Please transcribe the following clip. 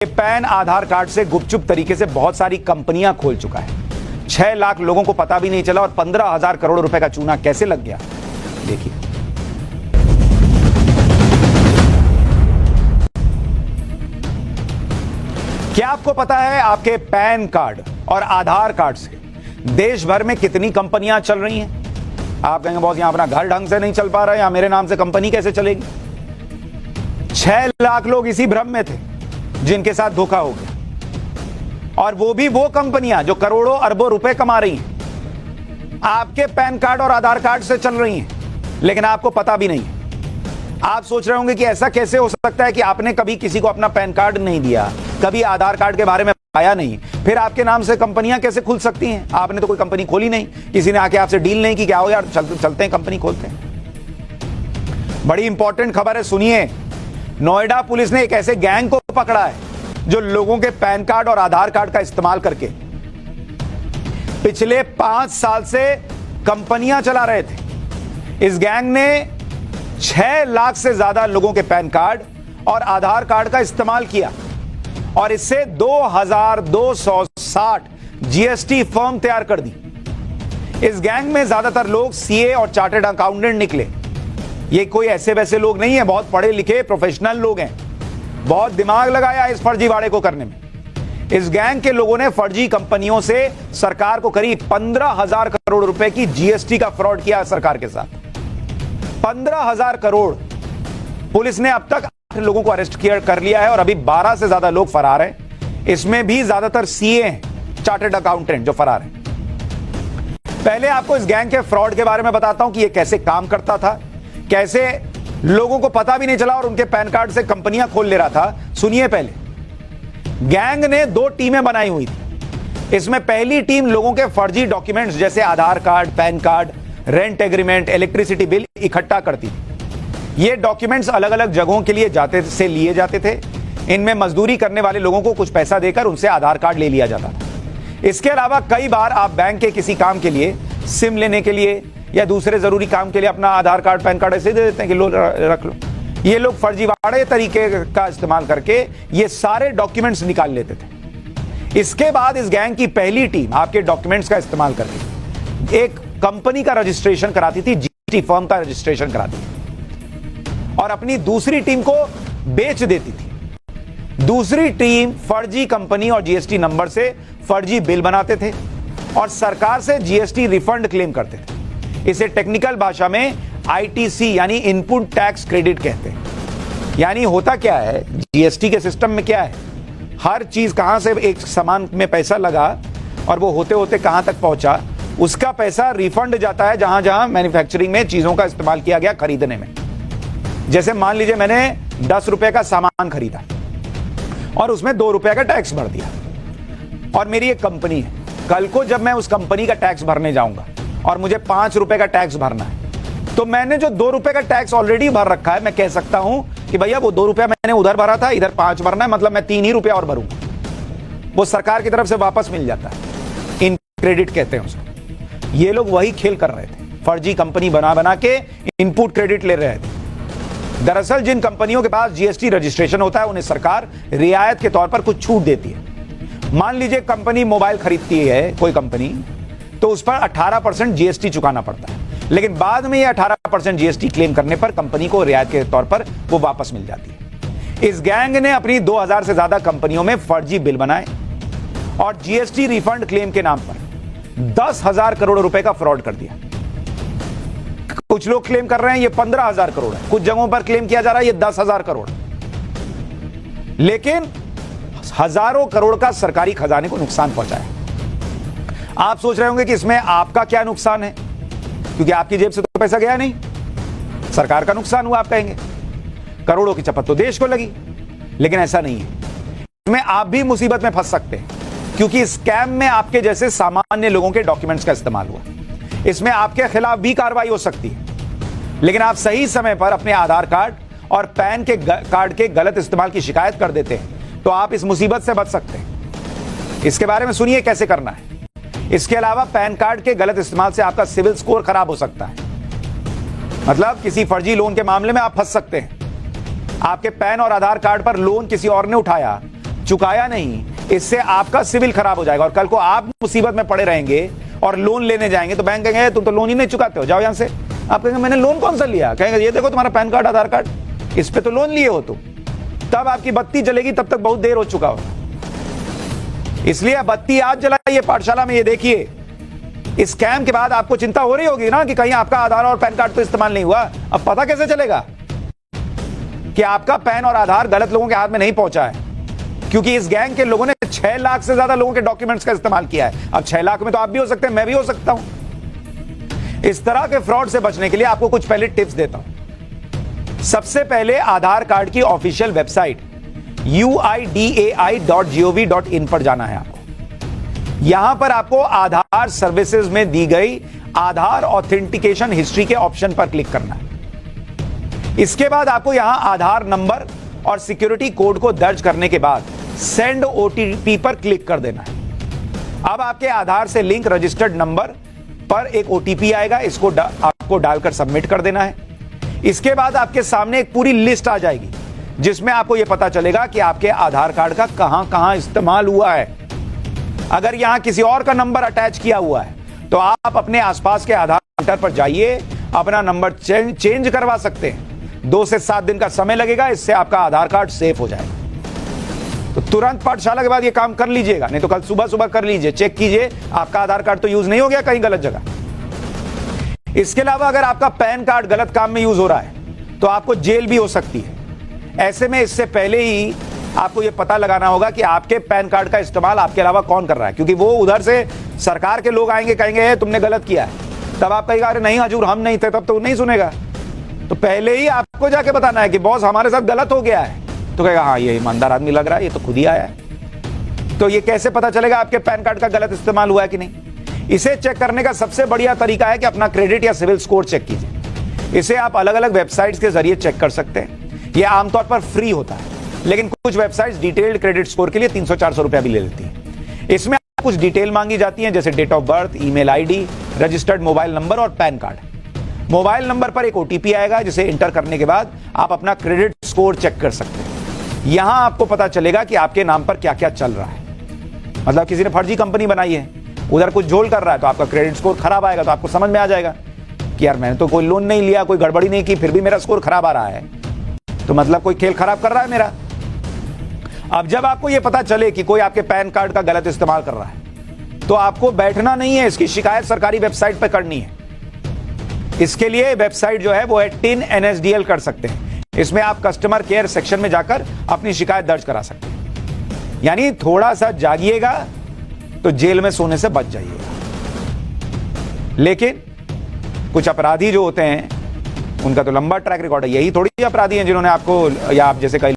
Pan आधार card से गुपचुप तरीके से बहुत सारी कंपनियां खोल चुका है। 6 लाख लोगों को पता भी नहीं चला और 15,000 करोड़ रुपए का चूना कैसे लग गया, देखिए। क्या आपको पता है आपके पैन कार्ड और आधार कार्ड से देश भर में कितनी कंपनियां चल रही हैं? आप कहेंगे बॉस यहां अपना घर ढंग से नहीं चल पा रहा है, यहां मेरे नाम से कंपनी कैसे चलेगी? 6 लाख लोग इसी भ्रम में थे जिनके साथ धोखा हो गया, और वो भी वो कंपनियां जो करोड़ों अरबों रुपए कमा रही हैं आपके पैन कार्ड और आधार कार्ड से चल रही हैं, लेकिन आपको पता भी नहीं है। आप सोच रहे होंगे कि ऐसा कैसे हो सकता है कि आपने कभी किसी को अपना पैन कार्ड नहीं दिया, कभी आधार कार्ड के बारे में बताया नहीं, फिर आपके नाम से कंपनियां कैसे खुल सकती हैं? आपने तो कोई कंपनी खोली नहीं, किसी ने आके आपसे डील नहीं की, क्या हो यार चलते हैं कंपनी खोलते हैं। बड़ी इंपॉर्टेंट खबर है, सुनिए। नोएडा पुलिस ने एक ऐसे गैंग को पकड़ा है जो लोगों के पैन कार्ड और आधार कार्ड का इस्तेमाल करके पिछले 5 साल से कंपनियां चला रहे थे। इस गैंग ने 6 लाख से ज्यादा लोगों के पैन कार्ड और आधार कार्ड का इस्तेमाल किया और इससे 2260 जीएसटी फर्म तैयार कर दी। इस गैंग में ज्यादातर लोग सीए और चार्टर्ड अकाउंटेंट निकले। ये कोई ऐसे वैसे लोग नहीं है, बहुत पढ़े लिखे प्रोफेशनल लोग हैं। बहुत दिमाग लगाया इस फर्जीवाड़े को करने में। इस गैंग के लोगों ने फर्जी कंपनियों से सरकार को करीब 15,000 करोड़ रुपए की जीएसटी का फ्रॉड किया सरकार के साथ। 15,000 करोड़। पुलिस ने अब तक 8 लोगों को अरेस्ट कर लिया है और अभी 12 से ज्यादा लोग फरार हैं। इसमें भी ज्यादातर सीए हैं, चार्टर्ड अकाउंटेंट जो फरार हैं। पहले आपको इस गैंग के फ्रॉड के बारे में बताता हूं कि यह कैसे काम करता था, कैसे लोगों को पता भी नहीं चला और उनके पैन कार्ड से कंपनियां खोल ले रहा था। सुनिए, पहले गैंग ने 2 टीमें बनाई हुई थी। इसमें पहली टीम लोगों के फर्जी डॉक्यूमेंट्स जैसे Aadhaar card, pan card, rent agreement, electricity bill इकट्ठा करती थी। ये डॉक्यूमेंट्स अलग अलग जगहों के लिए लिए जाते थे। इनमें मजदूरी करने वाले लोगों को कुछ पैसा देकर उनसे आधार कार्ड ले लिया जाता था। इसके अलावा कई बार आप बैंक के किसी काम के लिए, सिम लेने के लिए या दूसरे जरूरी काम के लिए अपना आधार कार्ड, पैन कार्ड ऐसे दे देते हैं कि लो रख लो। ये लोग फर्जीवाड़े तरीके का इस्तेमाल करके ये सारे डॉक्यूमेंट्स निकाल लेते थे। इसके बाद इस गैंग की पहली टीम आपके डॉक्यूमेंट्स का इस्तेमाल करके एक कंपनी का रजिस्ट्रेशन कराती थी, जीएसटी फर्म का रजिस्ट्रेशन कराती थी और अपनी दूसरी टीम को बेच देती थी। दूसरी टीम फर्जी कंपनी और जीएसटी नंबर से फर्जी बिल बनाते थे और सरकार से जीएसटी रिफंड क्लेम करते थे। इसे टेक्निकल भाषा में आईटीसी यानी इनपुट टैक्स क्रेडिट कहते हैं। यानी होता क्या है, जीएसटी के सिस्टम में क्या है, हर चीज कहां से एक सामान में पैसा लगा और वो होते होते कहां तक पहुंचा, उसका पैसा रिफंड जाता है जहां जहां मैन्युफैक्चरिंग में चीजों का इस्तेमाल किया गया खरीदने में। जैसे मान लीजिए मैंने 10 रुपए का सामान खरीदा और उसमें 2 रुपए का टैक्स भर दिया और मेरी एक कंपनी है। कल को जब मैं उस कंपनी का टैक्स भरने जाऊंगा और मुझे 5 रुपए का टैक्स भरना है, तो मैंने जो 2 रुपए का टैक्स ऑलरेडी भर रखा है, मैं कह सकता हूं कि भैया वो 2 रुपया मैंने उधर भरा था, इधर 5 भरना है, मतलब मैं 3 ही रुपया और भरूंगा। वो सरकार की तरफ से वापस मिल जाता है। इन क्रेडिट कहते हैं उसको। ये लोग वही खेल कर रहे थे, फर्जी कंपनी बना बना के इनपुट क्रेडिट ले रहे थे। दरअसल जिन कंपनियों के पास जीएसटी रजिस्ट्रेशन होता है उन्हें सरकार रियायत के तौर पर कुछ छूट देती है। मान लीजिए कंपनी मोबाइल खरीदती है कोई कंपनी, तो उस पर 18% जीएसटी चुकाना पड़ता है, लेकिन बाद में ये 18% जीएसटी क्लेम करने पर कंपनी को रियायत के तौर पर वो वापस मिल जाती है। इस गैंग ने अपनी 2000 से ज्यादा कंपनियों में फर्जी बिल बनाए और जीएसटी रिफंड क्लेम के नाम पर 10,000 करोड़ रुपए का फ्रॉड कर दिया। कुछ लोग क्लेम कर रहे हैं ये 15,000 करोड़ है, कुछ जगहों पर क्लेम किया जा रहा है ये 10,000 करोड़, लेकिन हजारों करोड़ का सरकारी खजाने को नुकसान पहुंचाया। आप सोच रहे होंगे कि इसमें आपका क्या नुकसान है, क्योंकि आपकी जेब से तो पैसा गया नहीं, सरकार का नुकसान हुआ। आप कहेंगे करोड़ों की चपत तो देश को लगी, लेकिन ऐसा नहीं है। इसमें आप भी मुसीबत में फंस सकते हैं, क्योंकि स्कैम में आपके जैसे सामान्य लोगों के डॉक्यूमेंट्स का इस्तेमाल हुआ। इसमें आपके खिलाफ भी कार्रवाई हो सकती है, लेकिन आप सही समय पर अपने आधार कार्ड और पैन के कार्ड के गलत इस्तेमाल की शिकायत कर देते हैं तो आप इस मुसीबत से बच सकते हैं। इसके बारे में सुनिए कैसे करना है। इसके अलावा पैन कार्ड के गलत इस्तेमाल से आपका सिविल स्कोर खराब हो सकता है, मतलब किसी फर्जी लोन के मामले में आप फंस सकते हैं। आपके पैन और आधार कार्ड पर लोन किसी और ने उठाया, चुकाया नहीं, इससे आपका सिविल खराब हो जाएगा और कल को आप मुसीबत में पड़े रहेंगे और लोन लेने जाएंगे तो बैंक कहेंगे तुम तो लोन ही नहीं चुकाते हो, जाओ यहां से। आप कहेंगे मैंने लोन कौन सा लिया? कहेंगे ये देखो तुम्हारा पैन कार्ड, आधार कार्ड, इस पे तो लोन लिए हो तुम। तब आपकी बत्ती जलेगी, तब तक बहुत देर हो चुका होगा। इसलिए बत्ती आज जलाइए पाठशाला में। ये देखिए, इस स्कैम के बाद आपको चिंता हो रही होगी ना कि कहीं आपका आधार और पैन कार्ड तो इस्तेमाल नहीं हुआ। अब पता कैसे चलेगा कि आपका पैन और आधार गलत लोगों के हाथ में नहीं पहुंचा है? क्योंकि इस गैंग के लोगों ने 6 लाख से ज्यादा लोगों के डॉक्यूमेंट्स का इस्तेमाल किया है। अब 6 लाख में तो आप भी हो सकते हैं, मैं भी हो सकता हूं। इस तरह के फ्रॉड से बचने के लिए आपको कुछ पहले टिप्स देता हूं। सबसे पहले आधार कार्ड की ऑफिशियल वेबसाइट uidai.gov.in पर जाना है आपको। यहां पर आपको आधार सर्विसेज में दी गई आधार ऑथेंटिकेशन हिस्ट्री के ऑप्शन पर क्लिक करना है। इसके बाद आपको यहां आधार नंबर और सिक्योरिटी कोड को दर्ज करने के बाद सेंड ओटीपी पर क्लिक कर देना है। अब आपके आधार से लिंक रजिस्टर्ड नंबर पर एक ओटीपी आएगा, इसको आपको डालकर सबमिट कर देना है। इसके बाद आपके सामने एक पूरी लिस्ट आ जाएगी जिसमें आपको यह पता चलेगा कि आपके आधार कार्ड का कहां कहां इस्तेमाल हुआ है। अगर यहां किसी और का नंबर अटैच किया हुआ है तो आप अपने आसपास के आधार सेंटर पर जाइए, अपना नंबर चेंज करवा सकते हैं। 2 से 7 दिन का समय लगेगा, इससे आपका आधार कार्ड सेफ हो जाएगा। तो तुरंत पाठशाला के बाद ये काम कर लीजिएगा, नहीं तो कल सुबह सुबह कर लीजिए, चेक कीजिए आपका आधार कार्ड तो यूज नहीं हो गया कहीं गलत जगह। इसके अलावा अगर आपका पैन कार्ड गलत काम में यूज हो रहा है तो आपको जेल भी हो सकती है। ऐसे में इससे पहले ही आपको यह पता लगाना होगा कि आपके पैन कार्ड का इस्तेमाल आपके अलावा कौन कर रहा है, क्योंकि वो उधर से सरकार के लोग आएंगे, कहेंगे तुमने गलत किया है। तब आप कहेगा अरे नहीं हजूर हम नहीं थे, तब तो नहीं सुनेगा। तो पहले ही आपको जाके बताना है कि बॉस हमारे साथ गलत हो गया है, तो कहेगा हाँ ये ईमानदार आदमी लग रहा है, ये तो खुद ही आया है। तो ये कैसे पता चलेगा आपके पैन कार्ड का गलत इस्तेमाल हुआ है कि नहीं? इसे चेक करने का सबसे बढ़िया तरीका है कि अपना क्रेडिट या सिविल स्कोर चेक कीजिए। इसे आप अलग अलग वेबसाइट्स के जरिए चेक कर सकते हैं। यह आमतौर पर फ्री होता है, लेकिन कुछ वेबसाइट्स डिटेल्ड क्रेडिट स्कोर के लिए 300-400 रुपया भी ले लेती हैं। इसमें कुछ डिटेल मांगी जाती हैं, जैसे date of birth, email ID, registered mobile number और पैन कार्ड। मोबाइल नंबर पर एक ओटीपी आएगा, जिसे इंटर करने के बाद आप अपना क्रेडिट स्कोर चेक कर सकते हैं। यहां आपको पता चलेगा कि आपके नाम पर क्या क्या चल रहा है। मतलब किसी ने फर्जी कंपनी बनाई है, उधर कुछ झोल कर रहा है, तो आपका क्रेडिट स्कोर खराब आएगा। तो आपको समझ में आ जाएगा कि यार मैंने तो कोई लोन नहीं लिया, कोई गड़बड़ी नहीं की, फिर भी मेरा स्कोर खराब आ रहा है, तो मतलब कोई खेल खराब कर रहा है मेरा। अब जब आपको यह पता चले कि कोई आपके पैन कार्ड का गलत इस्तेमाल कर रहा है, तो आपको बैठना नहीं है, इसकी शिकायत सरकारी वेबसाइट पर करनी है। इसके लिए वेबसाइट जो है वो है TIN-NSDL कर सकते हैं। इसमें आप कस्टमर केयर सेक्शन में जाकर अपनी शिकायत दर्ज करा सकते हैं। यानी थोड़ा सा जागिएगा तो जेल में सोने से बच जाइएगा। लेकिन कुछ अपराधी जो होते हैं उनका तो लंबा ट्रैक रिकॉर्ड है। यही थोड़ी अपराधी हैं जिन्होंने आपको या आप जैसे कई